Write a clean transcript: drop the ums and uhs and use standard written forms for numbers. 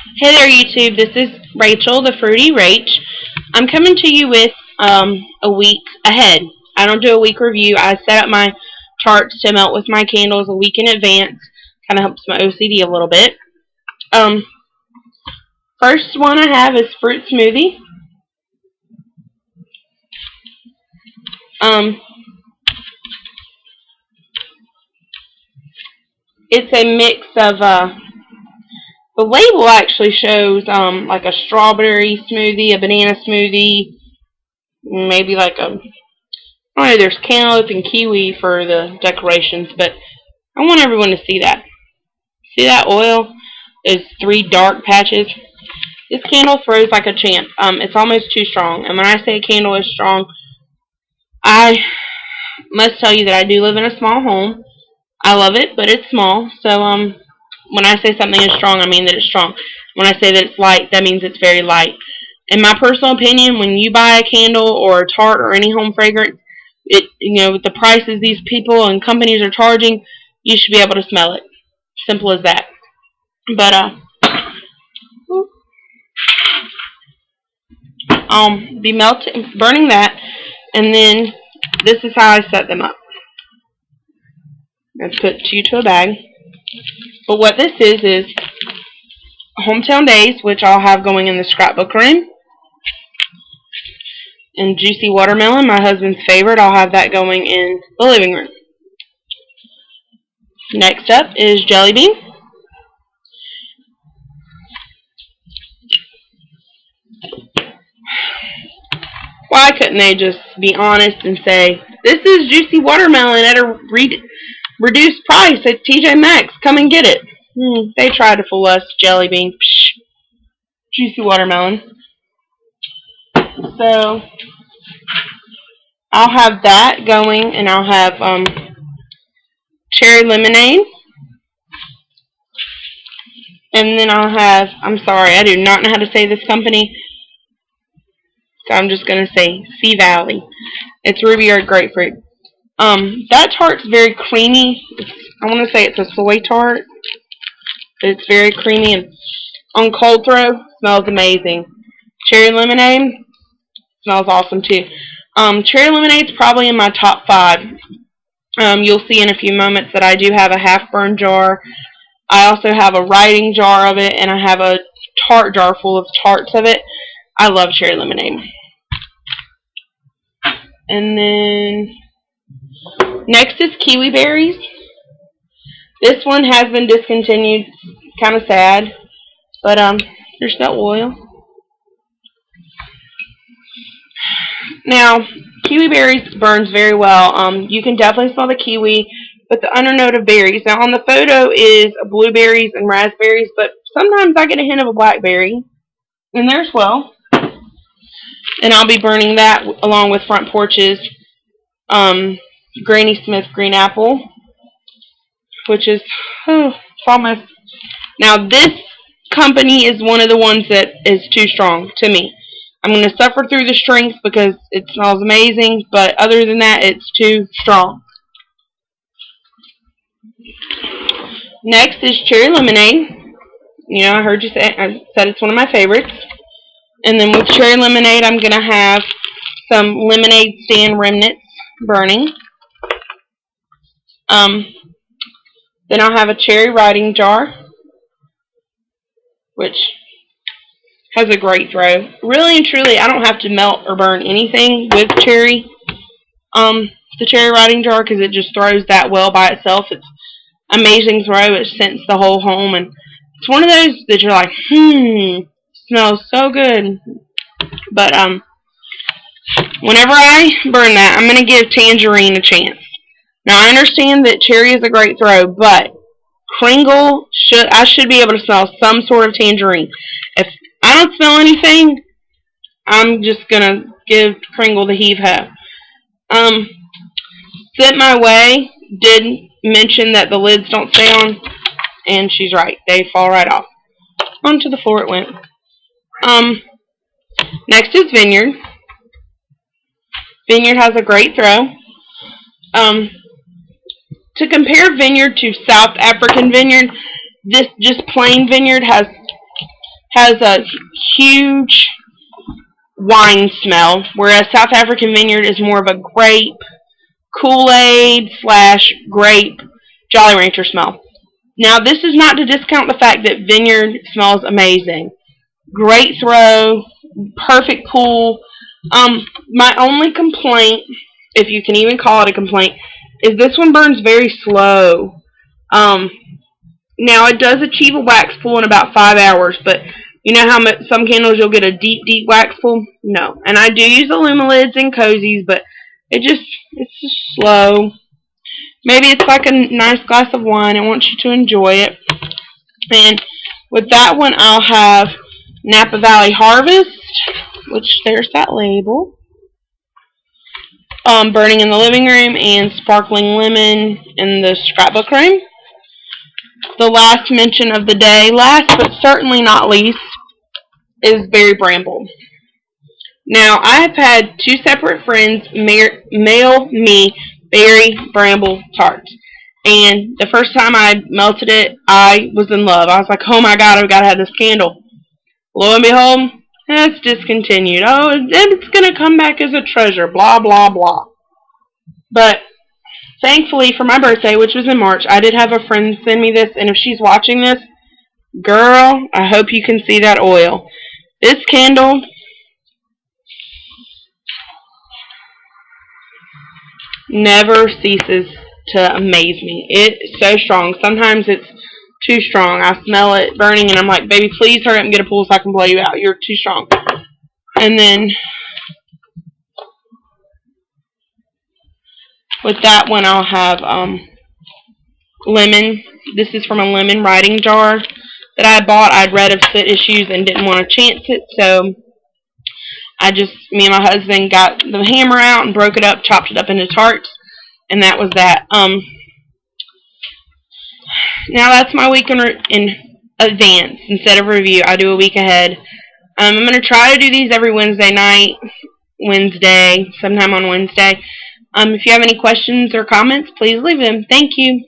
Hey there, YouTube. This is Rachel, the Fruity Rach. I'm coming to you with a week ahead. I don't do a week review. I set up my charts to melt with my candles a week in advance. Kind of helps my OCD a little bit. Um, First one I have is fruit smoothie. Um, it's a mix of the label actually shows like a strawberry smoothie, a banana smoothie, maybe like a I don't know. There's cantaloupe and kiwi for the decorations, but I want everyone to see that. See that oil? There's three dark patches. This candle throws like a champ. It's almost too strong. And when I say a candle is strong, I must tell you that I do live in a small home. I love it, but it's small. So when I say something is strong, I mean that it's strong. When I say that it's light, that means it's very light. In my personal opinion, when you buy a candle or a tart or any home fragrance, with the prices these people and companies are charging, you should be able to smell it. Simple as that. But I'll be burning that, and then this is how I set them up. Let's put two to a bag. But what this is Hometown Days, which I'll have going in the scrapbook room. And Juicy Watermelon, my husband's favorite, I'll have that going in the living room. Next up is Jelly Bean. Why couldn't they just be honest and say, this is Juicy Watermelon at a reduced price at TJ Maxx. Come and get it. They tried to fool us. Jelly Bean. Psh, Juicy Watermelon. So I'll have that going, and I'll have cherry lemonade. And then I'll have, I'm sorry, I do not know how to say this company, so I'm just going to say Sea Valley. It's Ruby Earth Grapefruit. That tart's very creamy. I want to say it's a soy tart, but it's very creamy and on cold throw, smells amazing. Cherry lemonade smells awesome too. Cherry lemonade's probably in my top 5. You'll see in a few moments that I do have a half-burned jar. I also have a writing jar of it, and I have a tart jar full of tarts of it. I love cherry lemonade. And then next is kiwi berries. This one has been discontinued. Kind of sad, but there's no oil. Now, kiwi berries burns very well. You can definitely smell the kiwi, but the undernote of berries. Now, on the photo is blueberries and raspberries, but sometimes I get a hint of a blackberry in there as well. And I'll be burning that along with Front Porch's Granny Smith Green Apple, which is it's almost. Now, this company is one of the ones that is too strong to me. I'm going to suffer through the strength because it smells amazing, but other than that, it's too strong. Next is cherry lemonade. I heard you say, I said it's one of my favorites. And then with cherry lemonade, I'm going to have some lemonade stand remnants burning. Then I'll have a cherry writing jar, which has a great throw. Really and truly, I don't have to melt or burn anything with cherry. The cherry writing jar, because it just throws that well by itself. It's amazing throw. It scents the whole home, and it's one of those that you're like, smells so good. But whenever I burn that, I'm gonna give tangerine a chance. Now I understand that cherry is a great throw, but Kringle I should be able to smell some sort of tangerine. If I don't smell anything, I'm just gonna give Kringle the heave-ho. Sent My Way did mention that the lids don't stay on, and she's right. They fall right off. Onto the floor it went. Next is Vineyard. Vineyard has a great throw. To compare Vineyard to South African Vineyard, this just plain Vineyard has has a huge wine smell, whereas South African Vineyard is more of a grape, Kool-Aid / grape Jolly Rancher smell. Now, this is not to discount the fact that Vineyard smells amazing. Great throw, perfect pull. My only complaint, if you can even call it a complaint, is this one burns very slow. Now, it does achieve a wax pull in about 5 hours, but you know how some candles you'll get a deep, deep wax pull? No. And I do use Illumilids and Cozies, but it's just slow. Maybe it's like a nice glass of wine. I want you to enjoy it. And with that one, I'll have Napa Valley Harvest, which there's that label. Burning in the Living Room, and Sparkling Lemon in the scrapbook room. The last mention of the day, last but certainly not least, is Berry Bramble. Now, I have had 2 separate friends mail me Berry Bramble tarts. And the first time I melted it, I was in love. I was like, oh my god, I've got to have this candle. Lo and behold, it's discontinued. Oh, it's going to come back as a treasure, blah, blah, blah. But thankfully, for my birthday, which was in March, I did have a friend send me this, and if she's watching this, girl, I hope you can see that oil. This candle never ceases to amaze me. It's so strong. Sometimes it's too strong. I smell it burning, and I'm like, baby, please hurry up and get a pull so I can blow you out. You're too strong. And then with that one, I'll have lemon. This is from a lemon writing jar that I bought. I'd read of soot issues and didn't want to chance it, so me and my husband got the hammer out and broke it up, chopped it up into tarts, and that was that. Now that's my week in advance. Instead of review, I do a week ahead. I'm going to try to do these every Wednesday night, sometime on Wednesday. If you have any questions or comments, please leave them. Thank you.